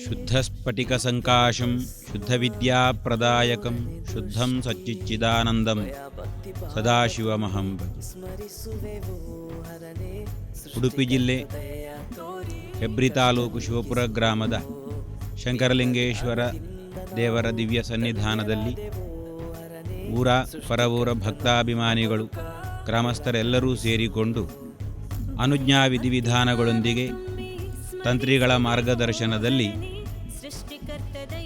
ಶುದ್ಧಸ್ಫಟಿಕಸಂಕಾಶಂ ಶುದ್ಧವಿದ್ಯಾಪ್ರದಾಯಕಂ ಶುದ್ಧಂ ಸಚ್ಚಿದಾನಂದಂ ಸದಾಶಿವಮಹಂ ಭಜೆ. ಉಡುಪಿ ಜಿಲ್ಲೆ ಹೆಬ್ರಿ ತಾಲೂಕು ಶಿವಪುರ ಗ್ರಾಮದ ಶಂಕರಲಿಂಗೇಶ್ವರ ದೇವರ ದಿವ್ಯ ಸನ್ನಿಧಾನದಲ್ಲಿ ಊರ ಪರವೂರ ಭಕ್ತಾಭಿಮಾನಿಗಳು ಗ್ರಾಮಸ್ಥರೆಲ್ಲರೂ ಸೇರಿಕೊಂಡು ಅನುಜ್ಞಾ ವಿಧಿವಿಧಾನಗಳೊಂದಿಗೆ ತಂತ್ರಿಗಳ ಮಾರ್ಗದರ್ಶನದಲ್ಲಿ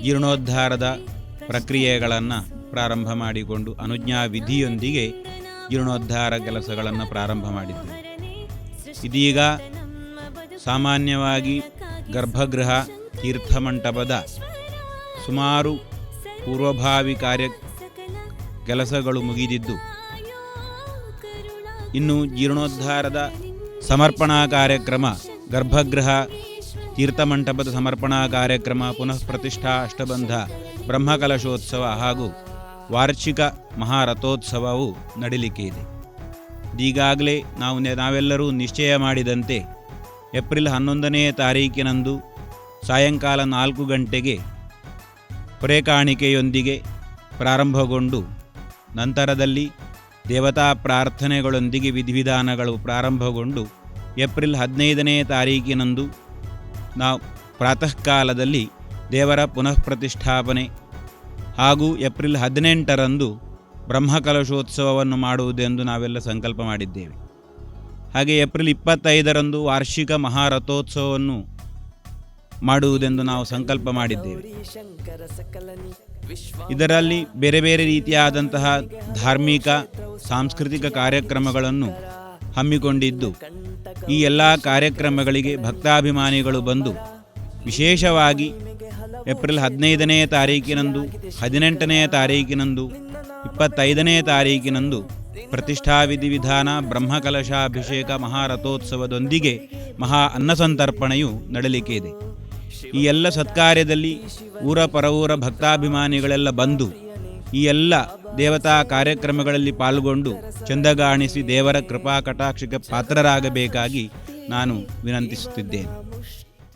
ಜೀರ್ಣೋದ್ಧಾರದ ಪ್ರಕ್ರಿಯೆಗಳನ್ನು ಪ್ರಾರಂಭ ಮಾಡಿಕೊಂಡು ಅನುಜ್ಞಾ ವಿಧಿಯೊಂದಿಗೆ ಜೀರ್ಣೋದ್ಧಾರ ಕೆಲಸಗಳನ್ನು ಪ್ರಾರಂಭ ಮಾಡಿದ್ದೇವೆ. ಇದೀಗ ಸಾಮಾನ್ಯವಾಗಿ ಗರ್ಭಗೃಹ ತೀರ್ಥಮಂಟಪದ ಸುಮಾರು ಪೂರ್ವಭಾವಿ ಕೆಲಸಗಳು ಮುಗಿದಿದ್ದು, ಇನ್ನು ಜೀರ್ಣೋದ್ಧಾರದ ಸಮರ್ಪಣಾ ಕಾರ್ಯಕ್ರಮ, ಗರ್ಭಗೃಹ ತೀರ್ಥಮಂಟಪದ ಸಮರ್ಪಣಾ ಕಾರ್ಯಕ್ರಮ, ಪುನಃ ಪ್ರತಿಷ್ಠಾ ಅಷ್ಟಬಂಧ ಬ್ರಹ್ಮಕಲಶೋತ್ಸವ ಹಾಗೂ ವಾರ್ಷಿಕ ಮಹಾರಥೋತ್ಸವವು ನಡೀಲಿಕ್ಕೆ ಇದೆ. ಈಗಾಗಲೇ ನಾವೆಲ್ಲರೂ ನಿಶ್ಚಯ ಮಾಡಿದಂತೆ ಏಪ್ರಿಲ್ 11ನೇ ತಾರೀಕಿನಂದು ಸಾಯಂಕಾಲ 4 ಗಂಟೆಗೆ ಪುರೇಕಾಣಿಕೆಯೊಂದಿಗೆ ಪ್ರಾರಂಭಗೊಂಡು ನಂತರದಲ್ಲಿ ದೇವತಾ ಪ್ರಾರ್ಥನೆಗಳೊಂದಿಗೆ ವಿಧಿವಿಧಾನಗಳು ಪ್ರಾರಂಭಗೊಂಡು ಏಪ್ರಿಲ್ 15ನೇ ತಾರೀಕಿನಂದು ನಾವು ಪ್ರಾತಃ ಕಾಲದಲ್ಲಿ ದೇವರ ಪುನಃ ಪ್ರತಿಷ್ಠಾಪನೆ ಹಾಗೂ ಏಪ್ರಿಲ್ 18ರಂದು ಬ್ರಹ್ಮಕಲಶೋತ್ಸವವನ್ನು ಮಾಡುವುದೆಂದು ನಾವೆಲ್ಲ ಸಂಕಲ್ಪ ಮಾಡಿದ್ದೇವೆ. ಹಾಗೆ ಏಪ್ರಿಲ್ 25ರಂದು ವಾರ್ಷಿಕ ಮಹಾರಥೋತ್ಸವವನ್ನು ಮಾಡುವುದೆಂದು ನಾವು ಸಂಕಲ್ಪ ಮಾಡಿದ್ದೇವೆ. ಇದರಲ್ಲಿ ಬೇರೆ ಬೇರೆ ರೀತಿಯಾದಂತಹ ಧಾರ್ಮಿಕ ಸಾಂಸ್ಕೃತಿಕ ಕಾರ್ಯಕ್ರಮಗಳನ್ನು ಹಮ್ಮಿಕೊಂಡಿದ್ದು, ಈ ಎಲ್ಲ ಕಾರ್ಯಕ್ರಮಗಳಿಗೆ ಭಕ್ತಾಭಿಮಾನಿಗಳು ಬಂದು ವಿಶೇಷವಾಗಿ ಏಪ್ರಿಲ್ 15ನೇ ತಾರೀಕಿನಂದು, 18ನೇ ತಾರೀಕಿನಂದು, 25ನೇ ತಾರೀಕಿನಂದು ಪ್ರತಿಷ್ಠಾ ವಿಧಿವಿಧಾನ, ಬ್ರಹ್ಮಕಲಶಾಭಿಷೇಕ, ಮಹಾರಥೋತ್ಸವದೊಂದಿಗೆ ಮಹಾ ಅನ್ನಸಂತರ್ಪಣೆಯು ನಡಲಿಕ್ಕೆ ಇದೆ. ಈ ಎಲ್ಲ ಸತ್ಕಾರ್ಯದಲ್ಲಿ ಊರ ಪರವೂರ ಭಕ್ತಾಭಿಮಾನಿಗಳೆಲ್ಲ ಬಂದು ಈ ಎಲ್ಲ ದೇವತಾ ಕಾರ್ಯಕ್ರಮಗಳಲ್ಲಿ ಪಾಲ್ಗೊಂಡು ಚಂದಗಾಣಿಸಿ ದೇವರ ಕೃಪಾ ಕಟಾಕ್ಷಕ್ಕೆ ಪಾತ್ರರಾಗಬೇಕಾಗಿ ನಾನು ವಿನಂತಿಸುತ್ತಿದ್ದೇನೆ.